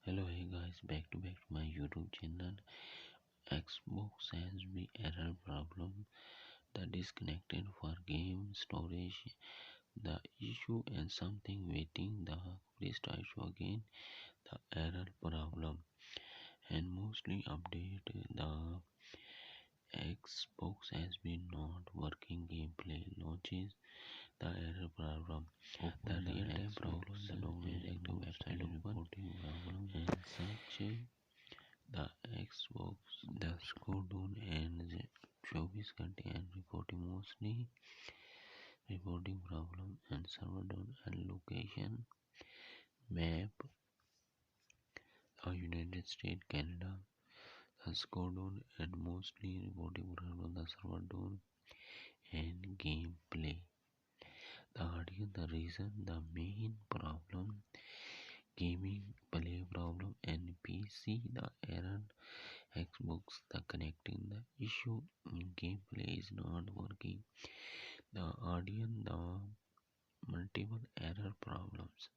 Hello, hey guys, back to my YouTube channel. Xbox has the error problem, the disconnected for game storage, the issue and something waiting, the restart issue again, the error problem, and mostly update the Xbox has been not working gameplay launches, the error problem, the real time problem, the download active website open and search the Xbox, the score down and the 24 घंटे and reporting problem and server down and location map United States, Canada, the score down and mostly reporting problem the server down and gameplay. The audio, the reason, the main problem, gaming play problem and PC, the error, Xbox, the connecting, the issue, gameplay is not working, the audio, the multiple error problems.